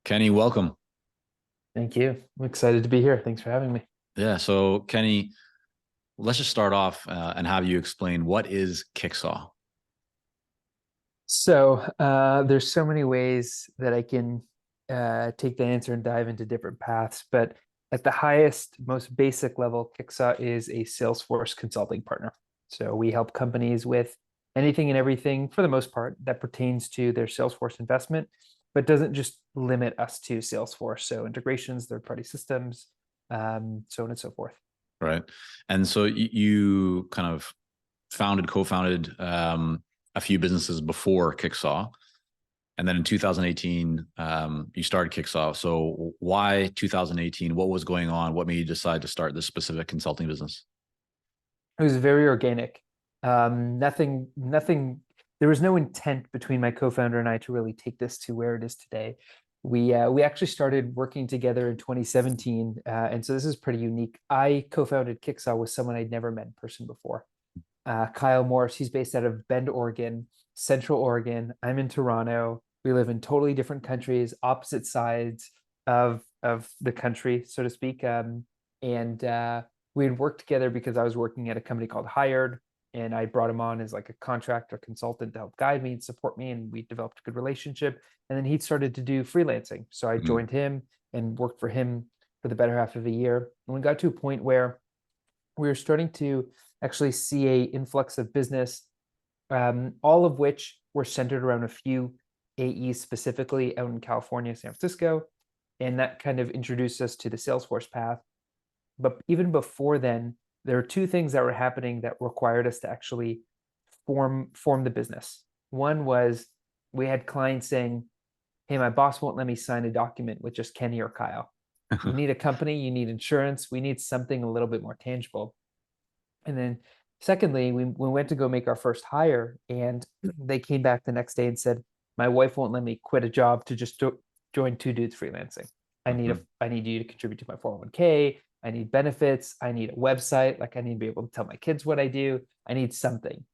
Kenny, welcome. Thank you. I'm excited to be here. Thanks for having me. Yeah, so Kenny, let's just start off and have you explain what is Kicksaw. There's so many ways that I can take the answer and dive into different paths, but at the highest, most basic level, Kicksaw is a Salesforce consulting partner. So we help companies with anything and everything, for the most part, that pertains to their Salesforce investment, but doesn't just limit us to Salesforce. So integrations, third-party systems, so on and so forth. Right? And so you kind of co-founded a few businesses before Kicksaw, and then in 2018 you started Kicksaw. So why 2018? What was going on? What made you decide to start this specific consulting business? It was very organic. Nothing. There was no intent between my co-founder and I to really take this to where it is today. We actually started working together in 2017, and so this is pretty unique. I co-founded Kicksaw with someone I'd never met in person before. Kyle Morris. He's based out of Bend, Oregon, Central Oregon. I'm in Toronto. We live in totally different countries, opposite sides of the country, so to speak. And we had worked together because I was working at a company called Hired, and I brought him on as like a contractor consultant to help guide me and support me, and we developed a good relationship. And then he started to do freelancing, so I Mhm. joined him and worked for him for the better half of a year. And we got to a point where we were starting to actually see a influx of business, all of which were centered around a few AEs specifically out in California, San Francisco, and that kind of introduced us to the Salesforce path. But even before then, there were two things that were happening that required us to actually form the business. One was we had clients saying, "Hey, my boss won't let me sign a document with just Kenny or Kyle. You need a company, you need insurance, we need something a little bit more tangible." And then secondly, we went to go make our first hire, and they came back the next day and said, "My wife won't let me quit a job to just join two dudes freelancing. Mhm. I need you to contribute to my 401k. I need benefits. I need a website. Like I need to be able to tell my kids what I do. I need something."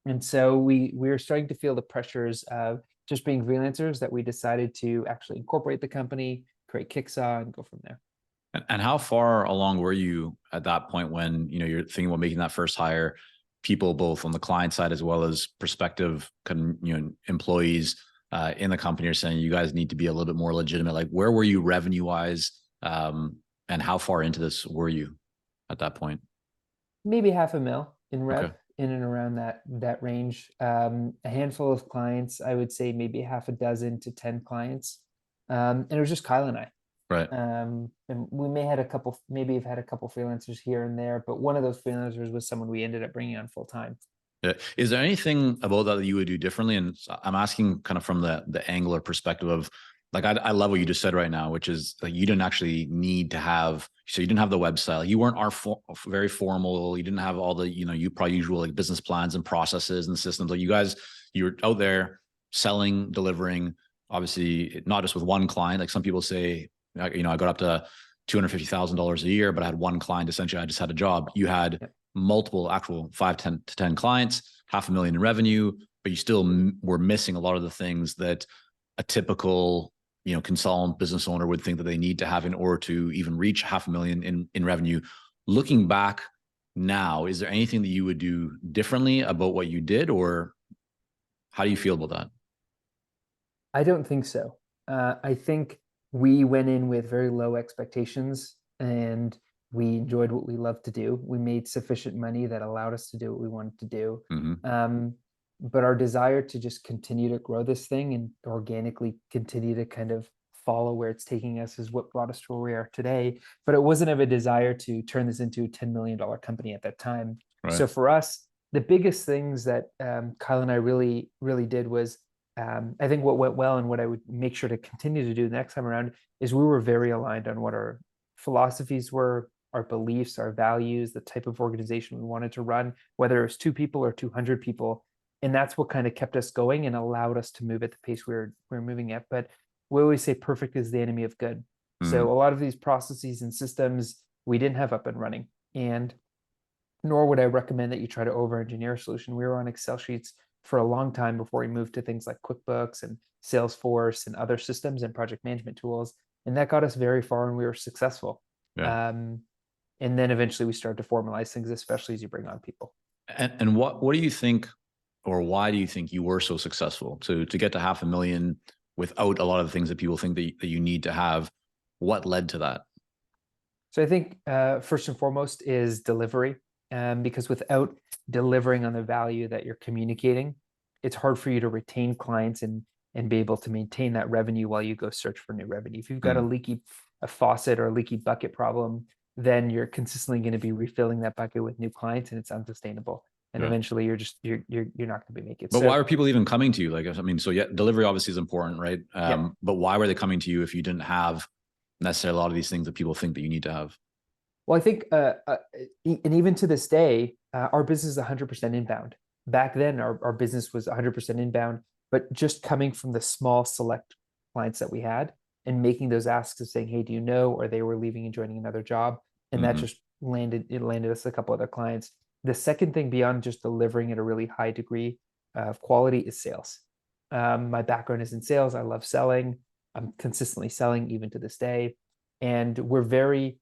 And so we were starting to feel the pressures of just being freelancers that we decided to actually incorporate the company, create Kicksaw, and go from there. And how far along were you at that point when you're thinking about making that first hire? People both on the client side as well as prospective employees in the company are saying you guys need to be a little bit more legitimate. Like where were you revenue wise, and how far into this were you at that point? Maybe half a mil in Okay. rev, in and around that range. A handful of clients, I would say maybe half a dozen to 10 clients. And it was just Kyle and I. Right. And we maybe have had a couple freelancers here and there, but one of those freelancers was someone we ended up bringing on full time. Yeah. Is there anything about that you would do differently? And I'm asking kind of from the angler perspective of like I love what you just said right now, which is like you didn't actually need to have, so you didn't have the website, like, you weren't very formal, you didn't have all the you probably usual like business plans and processes and systems. Like you were out there selling, delivering, obviously not just with one client. Like some people say, I got up to $250,000 a year, but I had one client. Essentially, I just had a job. You had Yep. multiple actual 5 to 10 clients, 500,000 in revenue, but you still were missing a lot of the things that a typical consultant business owner would think that they need to have in order to even reach 500,000 in revenue. Looking back now, is there anything that you would do differently about what you did, or how do you feel about that? I don't think so. I think we went in with very low expectations, and we enjoyed what we love to do. We made sufficient money that allowed us to do what we wanted to do. Mm-hmm. Um, but our desire to just continue to grow this thing and organically continue to kind of follow where it's taking us is what brought us to where we are today. But it wasn't of a desire to turn this into a $10 million company at that time. Right. So for us, the biggest things that Kyle and I really did was, I think what went well and what I would make sure to continue to do the next time around is we were very aligned on what our philosophies were, our beliefs, our values, the type of organization we wanted to run, whether it was 2 people or 200 people. And that's what kind of kept us going and allowed us to move at the pace we were moving at. But we always say perfect is the enemy of good. Mm-hmm. So a lot of these processes and systems we didn't have up and running. And nor would I recommend that you try to over engineer a solution. We were on Excel sheets for a long time before we moved to things like QuickBooks and Salesforce and other systems and project management tools. And that got us very far and we were successful. Yeah. And then eventually we started to formalize things, especially as you bring on people. And what do you think, or why do you think you were so successful to get to 500,000 without a lot of the things that people think that you need to have? What led to that? So I think first and foremost is delivery, because without delivering on the value that you're communicating, it's hard for you to retain clients and be able to maintain that revenue while you go search for new revenue. If you've got a faucet or a leaky bucket problem, then you're consistently going to be refilling that bucket with new clients, and it's unsustainable. And eventually, you're not going to be making it. But why are people even coming to you? Like, I mean, so yeah, delivery obviously is important, right? But why were they coming to you if you didn't have necessarily a lot of these things that people think that you need to have? Well, I think, and even to this day, our business is 100% inbound. Back then, our business was 100% inbound, but just coming from the small select clients that we had and making those asks of saying, hey, do you know, or they were leaving and joining another job. And that just landed us a couple other clients. The second thing beyond just delivering at a really high degree of quality is sales. My background is in sales. I love selling. I'm consistently selling even to this day. And we're very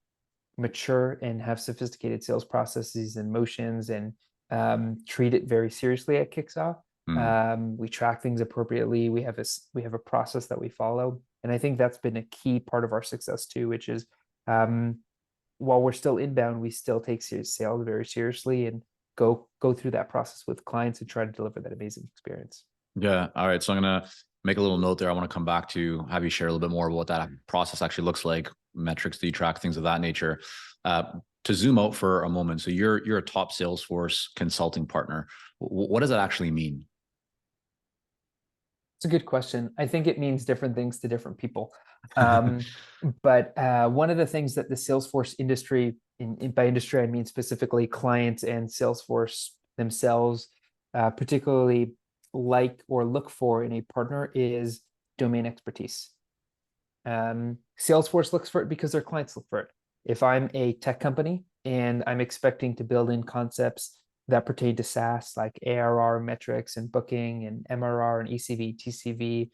mature and have sophisticated sales processes and motions, and treat it very seriously at Kicksaw. We track things appropriately. We have a process that we follow. And I think that's been a key part of our success too, which is while we're still inbound, we still take sales very seriously and go through that process with clients and try to deliver that amazing experience. Yeah. All right. So I'm going to make a little note there. I want to come back to have you share a little bit more about what that process actually looks like, metrics that you track, things of that nature. To zoom out for a moment. So you're a top Salesforce consulting partner. What does that actually mean? It's a good question. I think it means different things to different people. But one of the things that the Salesforce industry, by industry, I mean specifically clients and Salesforce themselves, particularly like or look for in a partner, is domain expertise. Salesforce looks for it because their clients look for it. If I'm a tech company and I'm expecting to build in concepts that pertain to SaaS, like ARR metrics and booking and MRR and ECV, TCV,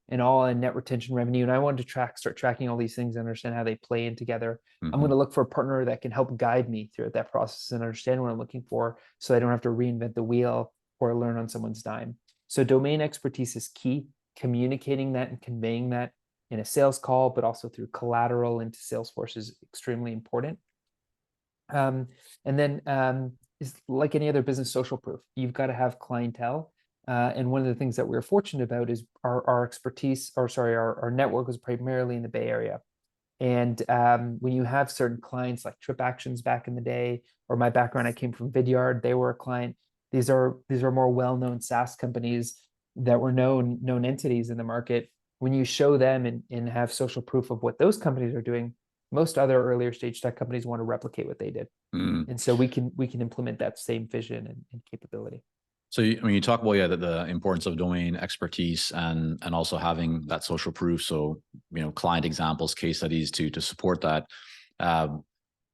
and all in net retention revenue, and I want to start tracking all these things and understand how they play in together, I'm going to look for a partner that can help guide me through that process and understand what I'm looking for, so I don't have to reinvent the wheel or learn on someone's dime. So domain expertise is key. Communicating that and conveying that in a sales call, but also through collateral into Salesforce is extremely important. And then is like any other business, social proof. You've got to have clientele. And one of the things that we're fortunate about is our expertise, or sorry, our network was primarily in the Bay Area. And when you have certain clients like Trip Actions back in the day, or my background, I came from Vidyard, they were a client. These are more well-known SaaS companies that were known entities in the market. When you show them and have social proof of what those companies are doing, most other earlier stage tech companies want to replicate what they did. And so we can implement that same vision and capability. So when you talk about the importance of domain expertise and also having that social proof, so client examples, case studies to support that.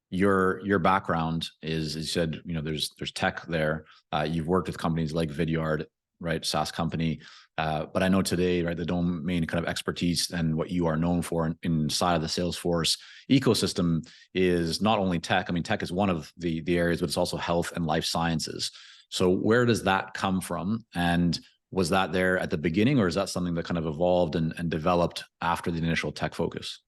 Your background is, as you said, there's tech there. You've worked with companies like Vidyard, right, SaaS company. But I know today, right, the domain kind of expertise and what you are known for inside of the Salesforce ecosystem is not only tech. I mean, tech is one of the areas, but it's also health and life sciences. So where does that come from? And was that there at the beginning, or is that something that kind of evolved and developed after the initial tech focus?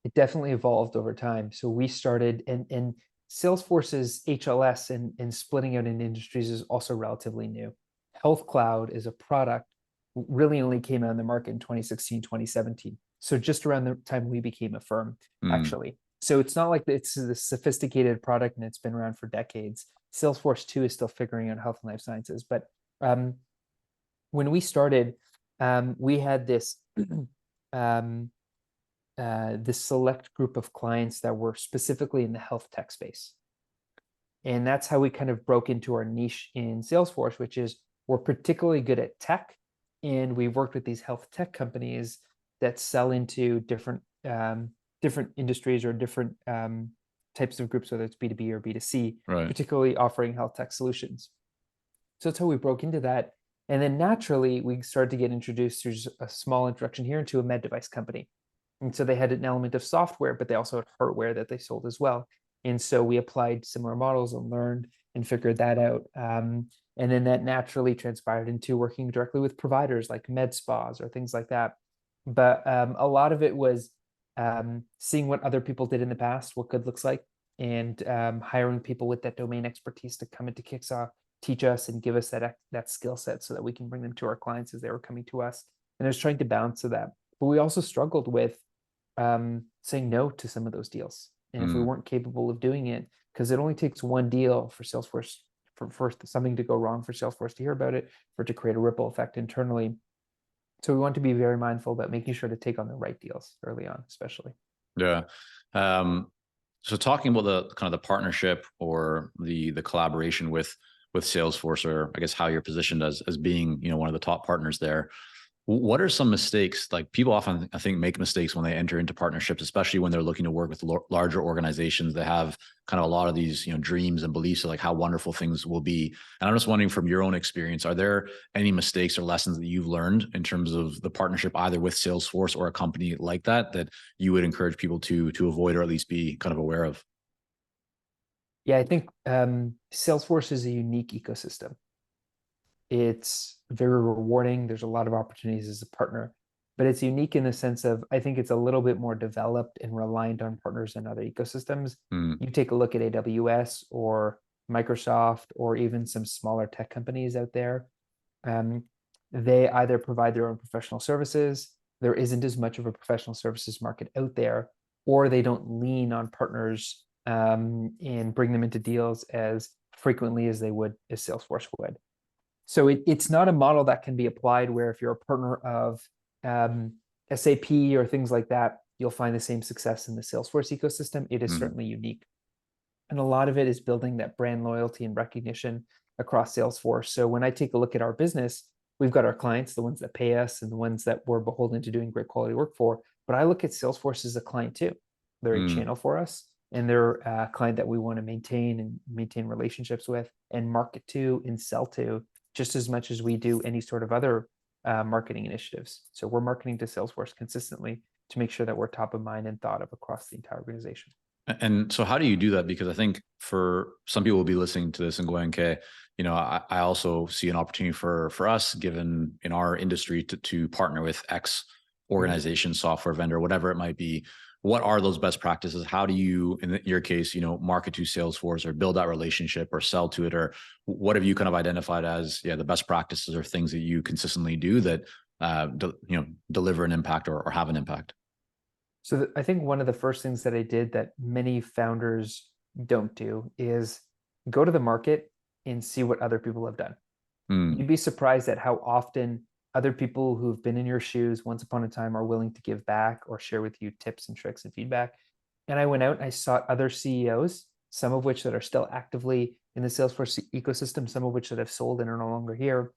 It definitely evolved over time. So we started, and Salesforce's HLS and splitting out in industries is also relatively new. Health Cloud is a product really only came out in the market in 2016, 2017. So just around the time we became a firm, actually. So it's not like it's a sophisticated product and it's been around for decades. Salesforce 2 is still figuring out health and life sciences. But when we started, we had this this select group of clients that were specifically in the health tech space. And that's how we kind of broke into our niche in Salesforce, which is we're particularly good at tech. And we've worked with these health tech companies that sell into different industries or different types of groups, whether it's B2B or B2C, right, particularly offering health tech solutions. So that's how we broke into that. And then naturally, we started to get introduced through a small introduction here into a med device company. And so they had an element of software, but they also had hardware that they sold as well. And so we applied similar models and learned and figured that out. And then that naturally transpired into working directly with providers like med spas or things like that. But a lot of it was seeing what other people did in the past, what good looks like, and hiring people with that domain expertise to come into Kicksaw, teach us and give us that skill set so that we can bring them to our clients as they were coming to us. And I was trying to balance to that. But we also struggled with saying no to some of those deals. And if we Mm. weren't capable of doing it, because it only takes one deal for Salesforce, for something to go wrong for Salesforce to hear about it, for it to create a ripple effect internally. So we want to be very mindful about making sure to take on the right deals early on, especially. Yeah. So talking about the kind of the partnership or the collaboration with Salesforce, or I guess how you're positioned as being, you know, one of the top partners there. What are some mistakes? Like people often, I think, make mistakes when they enter into partnerships, especially when they're looking to work with larger organizations that have kind of a lot of these, you know, dreams and beliefs of like how wonderful things will be. And I'm just wondering, from your own experience, are there any mistakes or lessons that you've learned in terms of the partnership, either with Salesforce or a company like that, that you would encourage people to avoid or at least be kind of aware of? Yeah, I think Salesforce is a unique ecosystem. It's very rewarding. There's a lot of opportunities as a partner, but it's unique in the sense of I think it's a little bit more developed and reliant on partners than other ecosystems. Mm, You take a look at AWS or Microsoft or even some smaller tech companies out there. Um, they either provide their own professional services, there isn't as much of a professional services market out there, or they don't lean on partners and bring them into deals as frequently as they would, as Salesforce would. So it's not a model that can be applied where if you're a partner of um, SAP or things like that, you'll find the same success in the Salesforce ecosystem. It is mm, certainly unique. And a lot of it is building that brand loyalty and recognition across Salesforce. So when I take a look at our business, we've got our clients, the ones that pay us and the ones that we're beholden to doing great quality work for. But I look at Salesforce as a client too. They're a mm. channel for us, and they're a client that we want to maintain and maintain relationships with and market to and sell to just as much as we do any sort of other marketing initiatives. So we're marketing to Salesforce consistently to make sure that we're top of mind and thought of across the entire organization. And so how do you do that? Because I think for some people will be listening to this and going, okay, you know, I also see an opportunity for us, given in our industry, to partner with X Mhm. organization, software vendor, whatever it might be. What are those best practices? How do you, in your case, you know, market to Salesforce or build that relationship or sell to it? Or what have you kind of identified as, yeah, the best practices or things that you consistently do that, you know, deliver an impact or have an impact? So I think one of the first things that I did that many founders don't do is go to the market and see what other people have done. Mm, You'd be surprised at how often other people who've been in your shoes once upon a time are willing to give back or share with you tips and tricks and feedback. And I went out and I sought other CEOs, some of which that are still actively in the Salesforce ecosystem, some of which that have sold and are no longer here.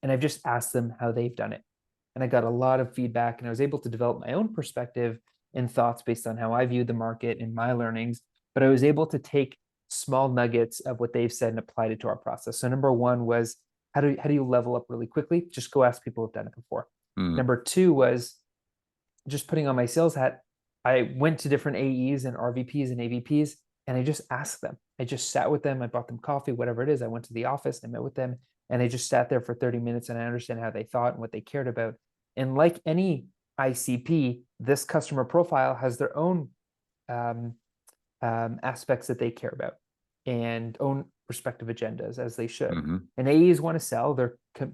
And I've just asked them how they've done it. And I got a lot of feedback and I was able to develop my own perspective and thoughts based on how I viewed the market and my learnings. But I was able to take small nuggets of what they've said and applied it to our process. So number one was how do you level up really quickly? Just go ask people who've done it before. mm, Number two was just putting on my sales hat. I went to different AEs and RVPs and AVPs and I just asked them. I just sat with them. I bought them coffee, whatever it is. I went to the office and met with them and I just sat there for 30 minutes and I understand how they thought and what they cared about. And like any ICP, this customer profile has their own um, aspects that they care about and own respective agendas as they should. mm-hmm. And AEs want to sell,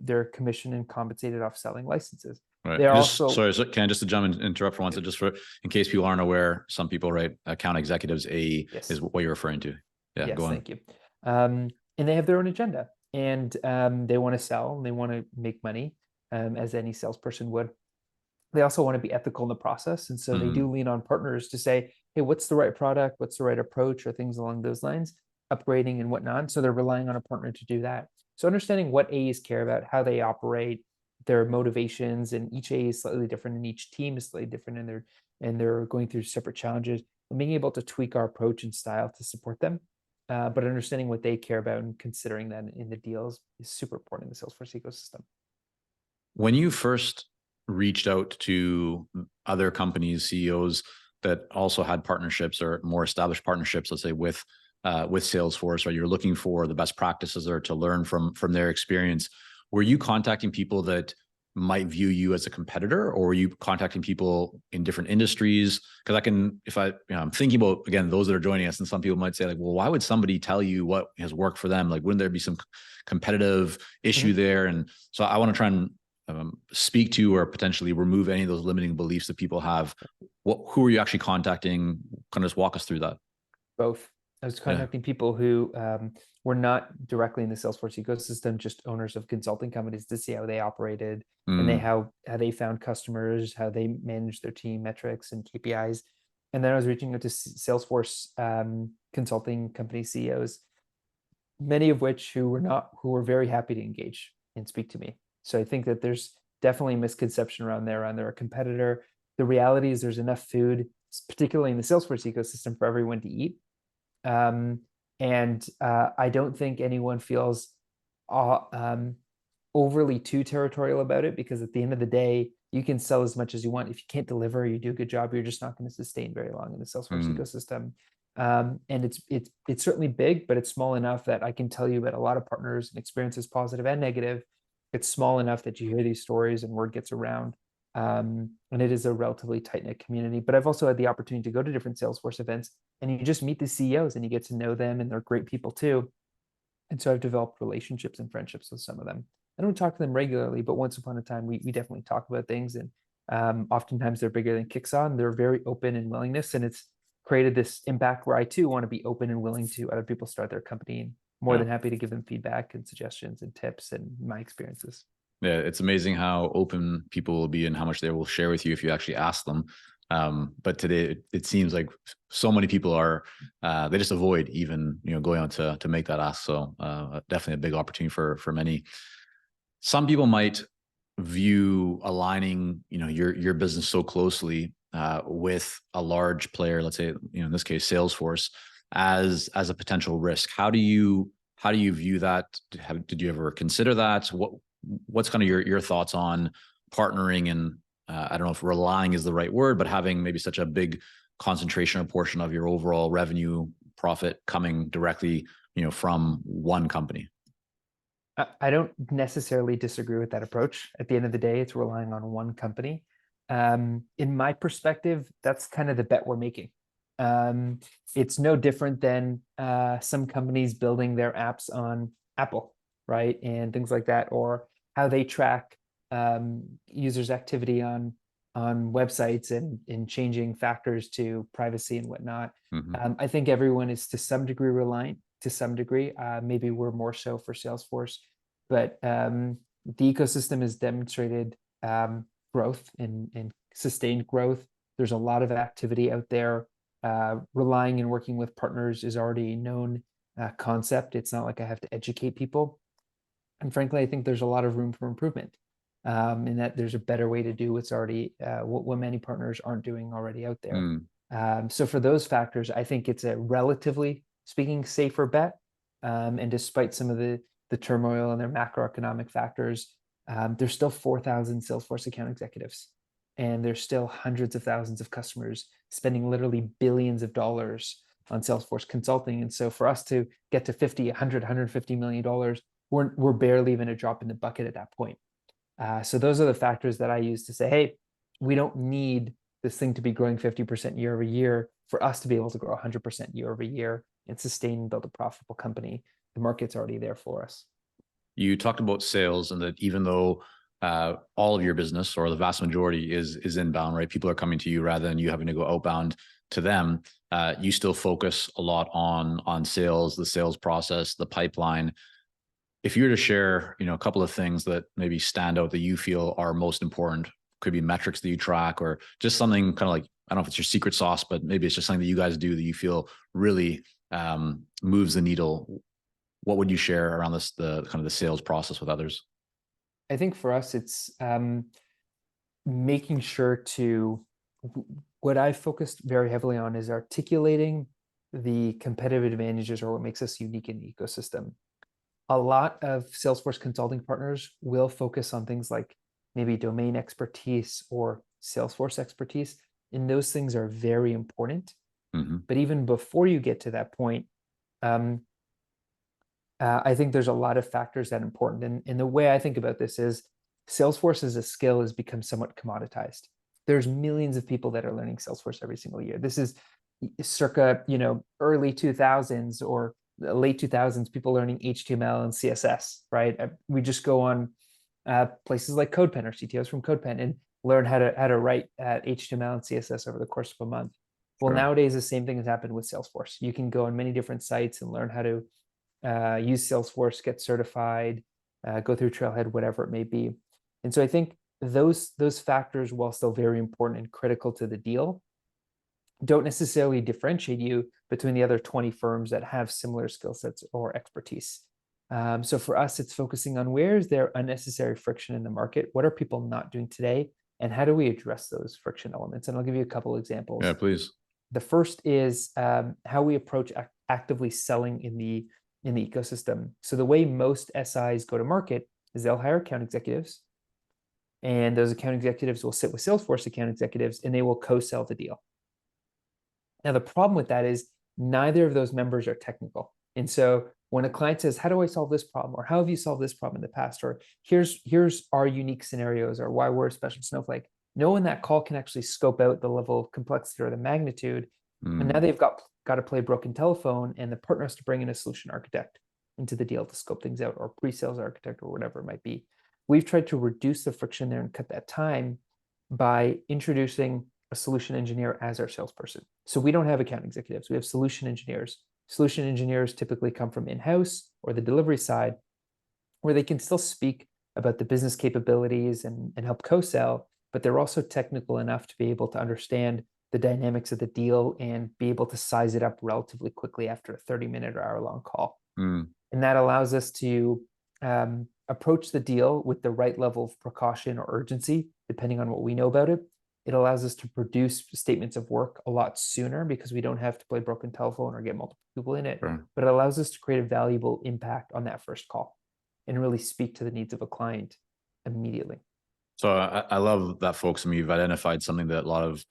they're commissioned and compensated off selling licenses. Right. They're And just also, sorry, can I just jump and interrupt for once, just for in case people aren't aware, some people, right? Account executives, AE is yes, what you're referring to. Yeah, go yes, on. thank you. And they have their own agenda and they want to sell and they want to make money as any salesperson would. They also want to be ethical in the process. And so they Mm, do lean on partners to say, hey, what's the right product? What's the right approach or things along those lines, upgrading and whatnot. So they're relying on a partner to do that. So understanding what AEs care about, how they operate, their motivations, and each AE is slightly different and each team is slightly different and they're going through separate challenges and being able to tweak our approach and style to support them. but understanding what they care about and considering that in the deals is super important in the Salesforce ecosystem. When you first reached out to other companies, CEOs that also had partnerships or more established partnerships, let's say with Salesforce, or you're looking for the best practices or to learn from their experience, were you contacting people that might view you as a competitor, or were you contacting people in different industries? Because I'm thinking about, again, those that are joining us, and some people might say like, well, why would somebody tell you what has worked for them? Like, wouldn't there be some competitive issue there? And so I want to try and speak to or potentially remove any of those limiting beliefs that people have. Who are you actually contacting? Kind of just walk us through that. Both. I was contacting people who were not directly in the Salesforce ecosystem, just owners of consulting companies, to see how they operated and how they found customers, how they managed their team metrics and KPIs. And then I was reaching out to Salesforce consulting company CEOs, many of which who were very happy to engage and speak to me. So I think that there's definitely a misconception around they're a competitor. The reality is there's enough food, particularly in the Salesforce ecosystem, for everyone to eat. I don't think anyone feels overly too territorial about it, because at the end of the day, you can sell as much as you want. If you can't deliver, you do a good job, you're just not going to sustain very long in the Salesforce ecosystem. And it's certainly big, but it's small enough that I can tell you about a lot of partners and experiences, positive and negative. It's small enough that you hear these stories and word gets around. And it is a relatively tight-knit community. But I've also had the opportunity to go to different Salesforce events, and you just meet the CEOs and you get to know them, and they're great people too. And so I've developed relationships and friendships with some of them. I don't talk to them regularly, but once upon a time, we definitely talk about things. And oftentimes they're bigger than Kickson. They're very open in willingness, and it's created this impact where I too want to be open and willing to other people start their company, and more than happy to give them feedback and suggestions and tips and my experiences. Yeah, it's amazing how open people will be and how much they will share with you if you actually ask them. But today it seems like so many people are they just avoid even going on to make that ask. So definitely a big opportunity for many. Some people might view aligning your business so closely with a large player, let's say in this case Salesforce, as a potential risk. How do you view that? Did you ever consider that? What's kind of your thoughts on partnering and I don't know if relying is the right word, but having maybe such a big concentration or portion of your overall revenue profit coming directly from one company? I don't necessarily disagree with that approach. At the end of the day, it's relying on one company. In my perspective, that's kind of the bet we're making. It's no different than some companies building their apps on Apple, right? And things like that, or how they track users' activity on websites and changing factors to privacy and whatnot. I think everyone is to some degree reliant, to some degree. Maybe we're more so for Salesforce, but the ecosystem has demonstrated growth and sustained growth. There's a lot of activity out there. Relying and working with partners is already a known concept. It's not like I have to educate people. And frankly, I think there's a lot of room for improvement in that there's a better way to do what's already what many partners aren't doing already out there. So for those factors, I think it's a relatively speaking safer bet. And despite some of the turmoil and their macroeconomic factors, there's still 4,000 Salesforce account executives, and there's still hundreds of thousands of customers spending literally billions of dollars on Salesforce consulting. And so for us to get to 50, 100, 150 million dollars, we're barely even a drop in the bucket at that point. So those are the factors that I use to say, hey, we don't need this thing to be growing 50% year over year for us to be able to grow 100% year over year and sustain and build a profitable company. The market's already there for us. You talked about sales, and that even though all of your business or the vast majority is inbound, right? People are coming to you rather than you having to go outbound to them. You still focus a lot on sales, the sales process, the pipeline. If you were to share, a couple of things that maybe stand out that you feel are most important, could be metrics that you track or just something kind of like, I don't know if it's your secret sauce, but maybe it's just something that you guys do that you feel really moves the needle. What would you share around the kind of the sales process with others? I think for us, it's making sure what I focused very heavily on is articulating the competitive advantages or what makes us unique in the ecosystem. A lot of Salesforce consulting partners will focus on things like maybe domain expertise or Salesforce expertise, and those things are very important. But even before you get to that point, I think there's a lot of factors that are important. And the way I think about this is Salesforce as a skill has become somewhat commoditized. There's millions of people that are learning Salesforce every single year. This is circa, early 2000s or late 2000s, people learning HTML and CSS, right? We just go on places like CodePen or CTOs from CodePen and learn how to write HTML and CSS over the course of a month. Well, nowadays, the same thing has happened with Salesforce. You can go on many different sites and learn how to use Salesforce, get certified, go through Trailhead, whatever it may be. And so I think those factors, while still very important and critical to the deal, don't necessarily differentiate you between the other 20 firms that have similar skill sets or expertise. So for us, it's focusing on where is there unnecessary friction in the market? What are people not doing today? And how do we address those friction elements? And I'll give you a couple examples. Yeah, please. The first is how we approach actively selling in the ecosystem. So the way most SIs go to market is they'll hire account executives, and those account executives will sit with Salesforce account executives, and they will co-sell the deal. Now, the problem with that is neither of those members are technical. And so when a client says, how do I solve this problem? Or how have you solved this problem in the past? Or here's our unique scenarios, or why we're a special snowflake. No one in that call can actually scope out the level of complexity or the magnitude. And now they've got to play broken telephone, and the partner has to bring in a solution architect into the deal to scope things out, or pre-sales architect, or whatever it might be. We've tried to reduce the friction there and cut that time by introducing a solution engineer as our salesperson. So we don't have account executives, we have solution engineers. Solution engineers typically come from in-house or the delivery side, where they can still speak about the business capabilities and help co-sell, but they're also technical enough to be able to understand the dynamics of the deal and be able to size it up relatively quickly after a 30-minute or hour-long call. And that allows us to approach the deal with the right level of precaution or urgency, depending on what we know about it. It allows us to produce statements of work a lot sooner because we don't have to play broken telephone or get multiple people in it. But it allows us to create a valuable impact on that first call and really speak to the needs of a client immediately. So I love that, folks. I mean, you've identified something that a lot of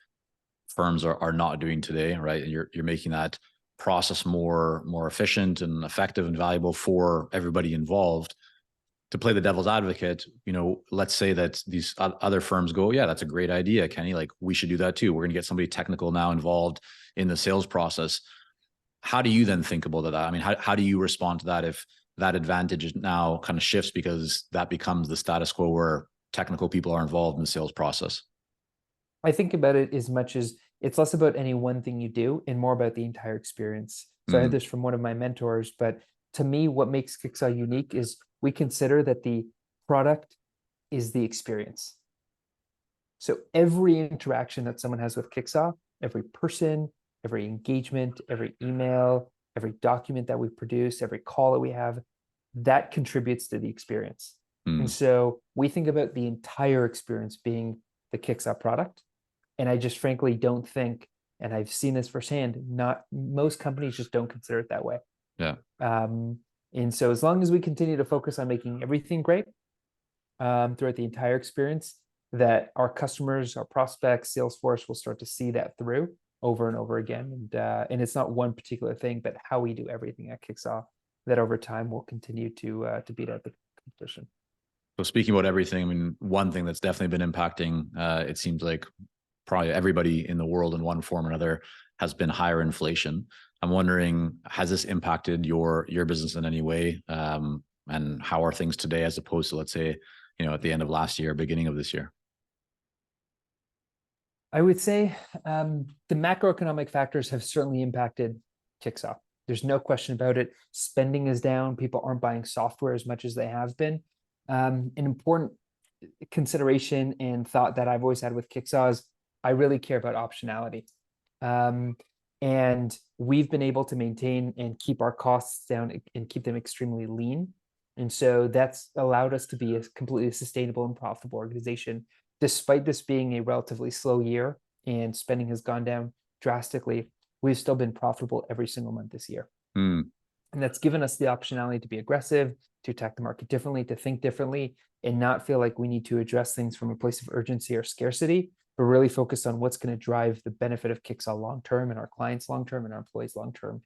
firms are not doing today, right? And you're making that process more efficient and effective and valuable for everybody involved. To play the devil's advocate, let's say that these other firms go, yeah, that's a great idea, Kenny. Like, we should do that too. We're going to get somebody technical now involved in the sales process. How do you then think about that? I mean, how do you respond to that if that advantage now kind of shifts because that becomes the status quo where technical people are involved in the sales process? I think about it as much as it's less about any one thing you do and more about the entire experience. So I heard this from one of my mentors, but to me, what makes Kicksaw unique is we consider that the product is the experience. So every interaction that someone has with Kicksaw, every person, every engagement, every email, every document that we produce, every call that we have, that contributes to the experience. And so we think about the entire experience being the Kicksaw product. And I just frankly don't think, and I've seen this firsthand, not most companies just don't consider it that way. Yeah. And so as long as we continue to focus on making everything great throughout the entire experience, that our customers, our prospects, Salesforce will start to see that through over and over again. And it's not one particular thing, but how we do everything at Kicksaw that over time will continue to beat out the competition. So speaking about everything, I mean, one thing that's definitely been impacting, it seems like probably everybody in the world in one form or another, has been higher inflation. I'm wondering, has this impacted your business in any way? And how are things today as opposed to, let's say, at the end of last year, beginning of this year? I would say the macroeconomic factors have certainly impacted Kicksaw. There's no question about it. Spending is down. People aren't buying software as much as they have been. An important consideration and thought that I've always had with Kicksaw is I really care about optionality. And we've been able to maintain and keep our costs down and keep them extremely lean. And so that's allowed us to be a completely sustainable and profitable organization, despite this being a relatively slow year and spending has gone down drastically. we've still been profitable every single month this year. Mm. And that's given us the optionality to be aggressive, to attack the market differently, to think differently, and not feel like we need to address things from a place of urgency or scarcity, but really focus on what's going to drive the benefit of Kicksaww long-term and our clients long-term and our employees long-term.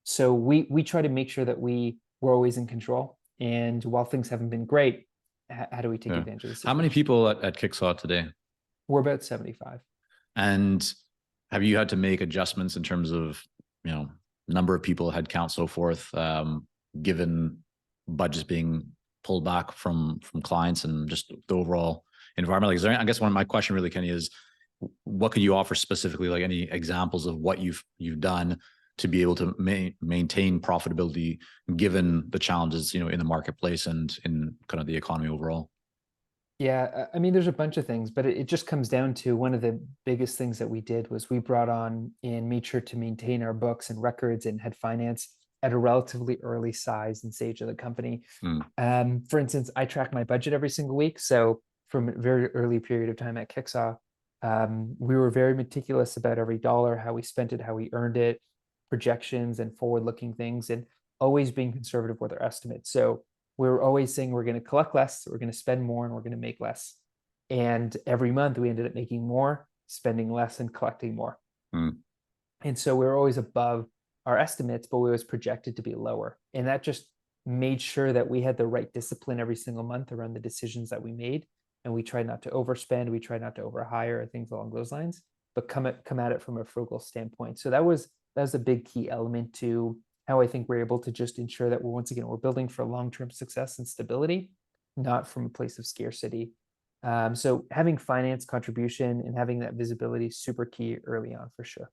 So we try to make sure that we're always in control. And while things haven't been great, how do we take advantage of the situation? How many people at Kicksaww today? We're about 75. And have you had to make adjustments in terms of, number of people, headcount, so forth, given budgets being pulled back from clients and just the overall environment? Like, is there, I guess one of my question really, Kenny, is what could you offer specifically, like any examples of what you've done to be able to maintain profitability given the challenges, in the marketplace and in kind of the economy overall? Yeah, I mean, there's a bunch of things, but it just comes down to one of the biggest things that we did was we brought on and made sure to maintain our books and records and had finance at a relatively early size and stage of the company. For instance, I track my budget every single week. So from a very early period of time at Kicksaww, we were very meticulous about every dollar, how we spent it, how we earned it, projections and forward-looking things, and always being conservative with our estimates. So we're always saying we're going to collect less, we're going to spend more, and we're going to make less. And every month we ended up making more, spending less, and collecting more. And so we were always above our estimates, but we was projected to be lower. And that just made sure that we had the right discipline every single month around the decisions that we made. And we tried not to overspend, we tried not to overhire, things along those lines, but come at it from a frugal standpoint. So that was a big key element to how I think we're able to just ensure that we're building for long-term success and stability, not from a place of scarcity. So having finance contribution and having that visibility is super key early on for sure.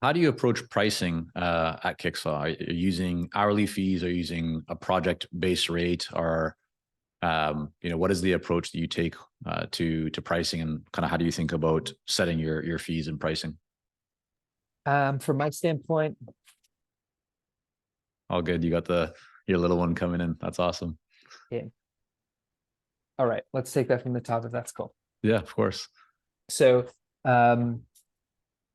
How do you approach pricing at Kicksaww? Are you using hourly fees? Are you using a project-based rate? Or what is the approach that you take to pricing, and kind of how do you think about setting your fees and pricing? From my standpoint, all good. You got your little one coming in. That's awesome. Yeah. All right, let's take that from the top if that's cool. Yeah, of course. So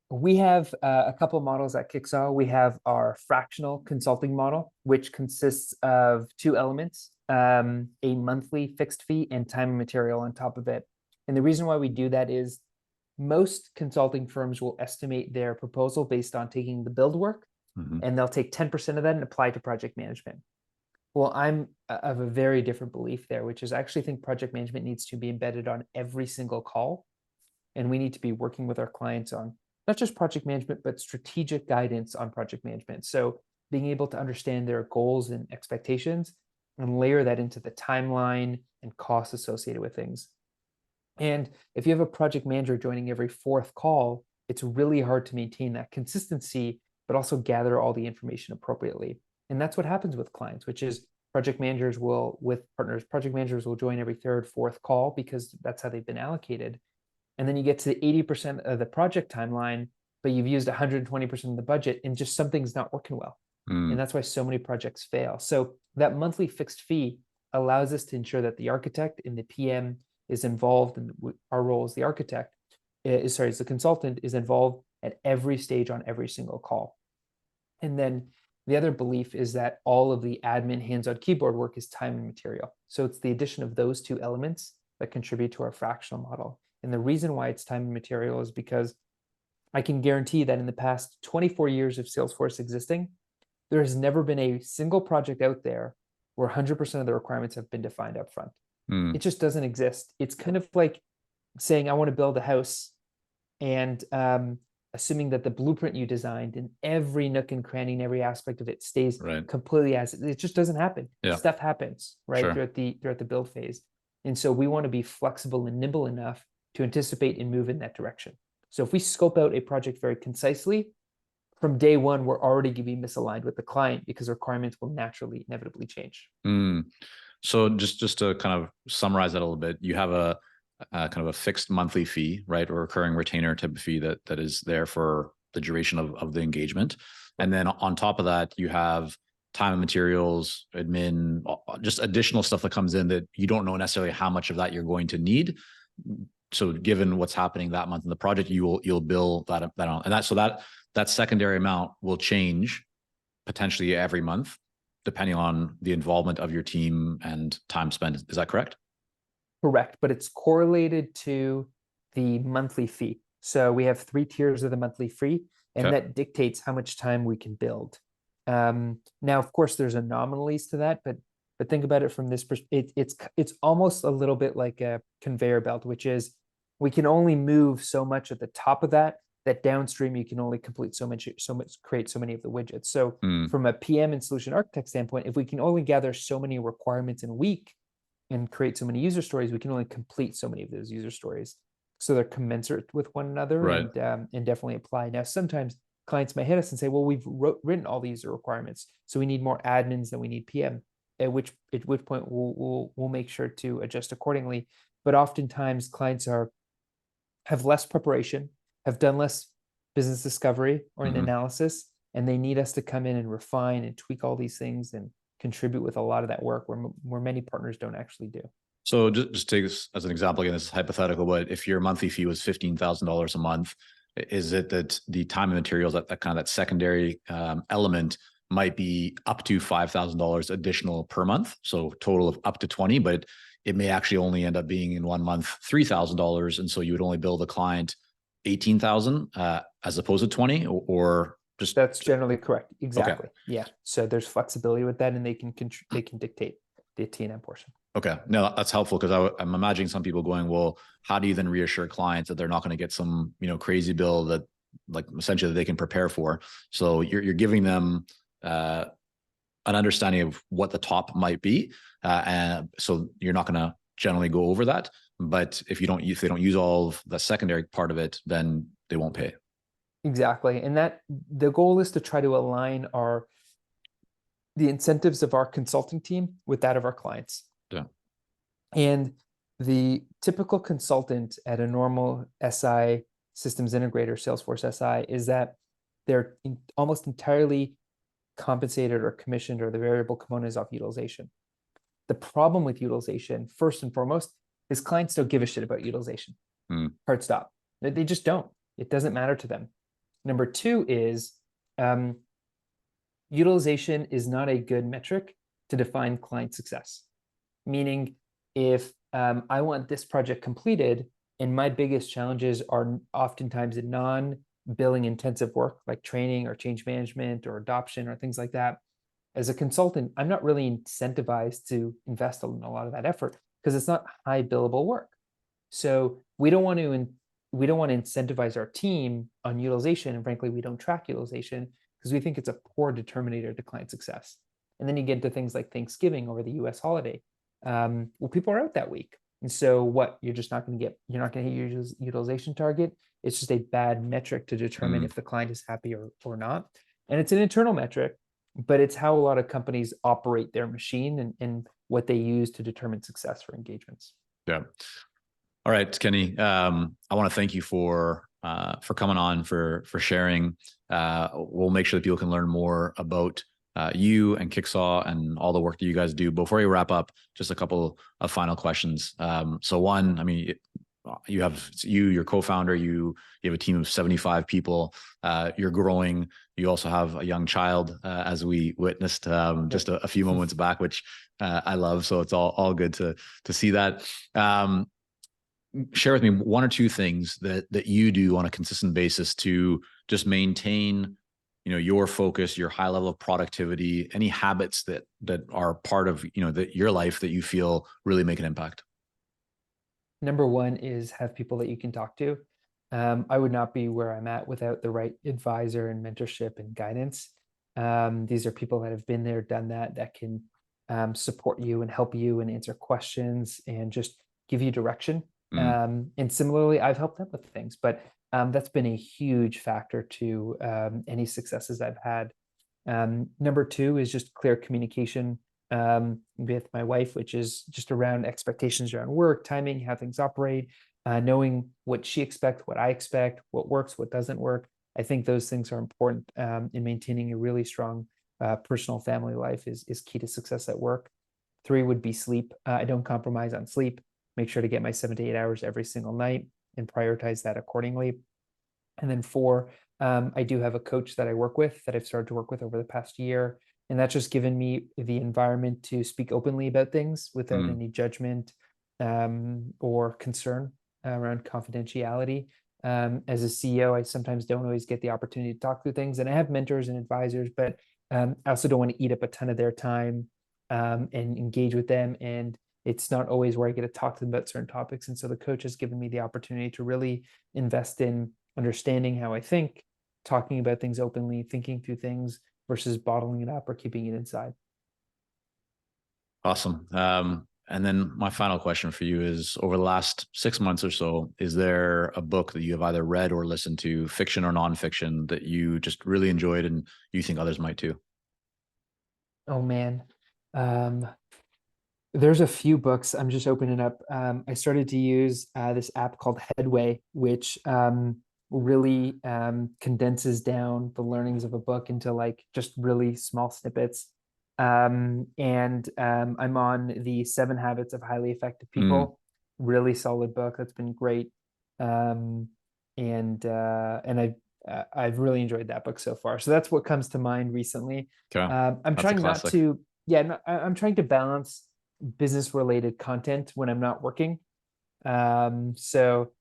we have a couple models at Kicksaww. We have our fractional consulting model, which consists of two elements, a monthly fixed fee and time and material on top of it. And the reason why we do that is most consulting firms will estimate their proposal based on taking the build work, and they'll take 10% of that and apply to project management. Well, I'm of a very different belief there, which is I actually think project management needs to be embedded on every single call. And we need to be working with our clients on not just project management, but strategic guidance on project management. So being able to understand their goals and expectations and layer that into the timeline and costs associated with things. And if you have a project manager joining every fourth call, it's really hard to maintain that consistency, but also gather all the information appropriately. And that's what happens with clients, which is project managers will join every third, fourth call because that's how they've been allocated. And then you get to 80% of the project timeline, but you've used 120% of the budget and just something's not working well. And that's why so many projects fail. So that monthly fixed fee allows us to ensure that the architect and the PM is involved, and our role as the architect as the consultant is involved at every stage on every single call. And then the other belief is that all of the admin hands-on keyboard work is time and material. So it's the addition of those two elements that contribute to our fractional model. And the reason why it's time and material is because I can guarantee that in the past 24 years of Salesforce existing, there has never been a single project out there where 100% of the requirements have been defined up front. It just doesn't exist. It's kind of like saying, I want to build a house, and assuming that the blueprint you designed in every nook and cranny and every aspect of it stays completely as it just doesn't happen. Stuff happens throughout the build phase. And so we want to be flexible and nimble enough to anticipate and move in that direction. So if we scope out a project very concisely, from day one, we're already going to be misaligned with the client because requirements will inevitably change. So just to kind of summarize that a little bit, you have a kind of a fixed monthly fee, right? Or recurring retainer type of fee that is there for the duration of the engagement. And then on top of that, you have time and materials, admin, just additional stuff that comes in that you don't know necessarily how much of that you're going to need. so given what's happening that month in the project, you'll bill that amount, and that secondary amount will change potentially every month, depending on the involvement of your team and time spent. Is that correct? Correct, but it's correlated to the monthly fee. So we have 3 tiers of the monthly fee, and Okay. that dictates how much time we can build. Now, of course, there's anomalies to that, but think about it from this perspective. It's almost a little bit like a conveyor belt, which is we can only move so much at the top of that. That downstream you can only complete so much, create so many of the widgets. So from a PM and solution architect standpoint, if we can only gather so many requirements in a week and create so many user stories, we can only complete so many of those user stories. So they're commensurate with one another, Right. and definitely apply. Now, sometimes clients might hit us and say, well, we've written all the user requirements, so we need more admins than we need PM, at which point we'll make sure to adjust accordingly. But oftentimes clients have less preparation, have done less business discovery or an analysis, and they need us to come in and refine and tweak all these things and contribute with a lot of that work where many partners don't actually do. So just take this as an example. Again, this is hypothetical, but if your monthly fee was $15,000 a month, is it that the time and materials, that kind of that secondary element might be up to $5,000 additional per month? So total of up to 20, but it may actually only end up being in 1 month $3,000, and so you would only bill the client 18,000 as opposed to 20, or just That's generally correct. okay. Exactly. Yeah. So there's flexibility with that, and they can dictate the T&M portion. Okay, no, that's helpful, because I'm imagining some people going, well, how do you then reassure clients that they're not going to get some, crazy bill that, like, essentially they can prepare for? So you're giving them an understanding of what the top might be, and so you're not going to generally go over that. But if they don't use all of the secondary part of it, then they won't pay. Exactly, and that the goal is to try to align the incentives of our consulting team with that of our clients. Yeah. And the typical consultant at a normal SI systems integrator, Salesforce SI, is that they're almost entirely compensated or commissioned, or the variable component is off utilization. The problem with utilization, first and foremost, is clients don't give a shit about utilization. Hard stop. They just don't. It doesn't matter to them. Number two is utilization is not a good metric to define client success. Meaning, if I want this project completed and my biggest challenges are oftentimes in non-billing intensive work like training or change management or adoption or things like that, as a consultant, I'm not really incentivized to invest in a lot of that effort because it's not high billable work. So we don't want to incentivize our team on utilization, and frankly, we don't track utilization because we think it's a poor determinator to client success. And then you get into things like Thanksgiving over the US holiday. Well, people are out that week. And so what, you're not going to hit your utilization target. It's just a bad metric to determine if the client is happy or not. And it's an internal metric, but it's how a lot of companies operate their machine and what they use to determine success for engagements. Yeah. All right, Kenny. I want to thank you for coming on, for sharing. We'll make sure that people can learn more about you and Kicksaw and all the work that you guys do. Before we wrap up, just a couple of final questions. So one, I mean, your co-founder, you have a team of 75 people. You're growing. You also have a young child, as we witnessed just a few moments back, which I love. So it's all good to see that. Share with me 1 or 2 things that you do on a consistent basis to just maintain, your focus, your high level of productivity, any habits that are part of, your life that you feel really make an impact. Number one is have people that you can talk to. I would not be where I'm at without the right advisor and mentorship and guidance. These are people that have been there, done that can support you and help you and answer questions and just give you direction. And similarly, I've helped them with things, but that's been a huge factor to any successes I've had. Number two is just clear communication with my wife, which is just around expectations around work, timing, how things operate, knowing what she expects, what I expect, what works, what doesn't work. I think those things are important in maintaining a really strong personal family life is key to success at work. 3 would be sleep. I don't compromise on sleep. make sure to get my 7 to 8 hours every single night and prioritize that accordingly. And then 4, I do have a coach that I work with that I've started to work with over the past year. And that's just given me the environment to speak openly about things without any judgment or concern around confidentiality. As a CEO, I sometimes don't always get the opportunity to talk through things. And I have mentors and advisors, but I also don't want to eat up a ton of their time and engage with them. And it's not always where I get to talk to them about certain topics. And so the coach has given me the opportunity to really invest in understanding how I think, talking about things openly, thinking through things versus bottling it up or keeping it inside. Awesome. And then my final question for you is, over the last 6 months or so, is there a book that you have either read or listened to, fiction or nonfiction, that you just really enjoyed and you think others might too? Oh man. There's a few books. I'm just opening up. I started to use this app called Headway, which really condenses down the learnings of a book into like just really small snippets. I'm on the 7 Habits of Highly Effective People. Really solid book. That's been great. Um, I've really enjoyed that book so far. So that's what comes to mind recently. Okay. I'm That's a trying not classic. to, yeah, no, I'm trying to balance business related content when I'm not working. So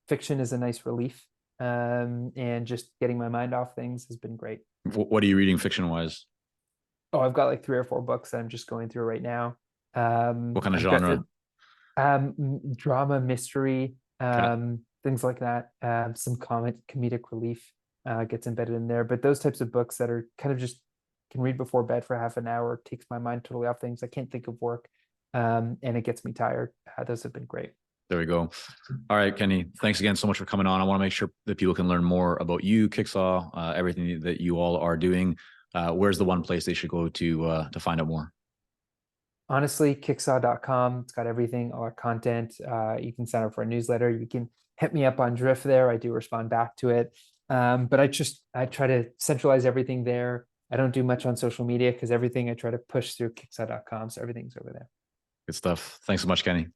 fiction is a nice relief. And just getting my mind off things has been great. What are you reading fiction wise? Oh, I've got like 3 or 4 books that I'm just going through right now. What kind of I've got genre? drama, mystery, Okay. things like that. Some comedic relief gets embedded in there. But those types of books that are kind of just can read before bed for half an hour, takes my mind totally off things. I can't think of work, and it gets me tired. Those have been great. There we go. All right, Kenny, thanks again so much for coming on. I want to make sure that people can learn more about you, Kicksaww, everything that you all are doing. Where's the one place they should go to find out more? Honestly, kicksaww.com. It's got everything, all our content. You can sign up for a newsletter. You can hit me up on Drift there. I do respond back to it. But I try to centralize everything there. I don't do much on social media because everything I try to push through kicksaww.com. So everything's over there. Good stuff. Thanks so much, Kenny.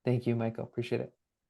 Thank you, Michael. Appreciate it.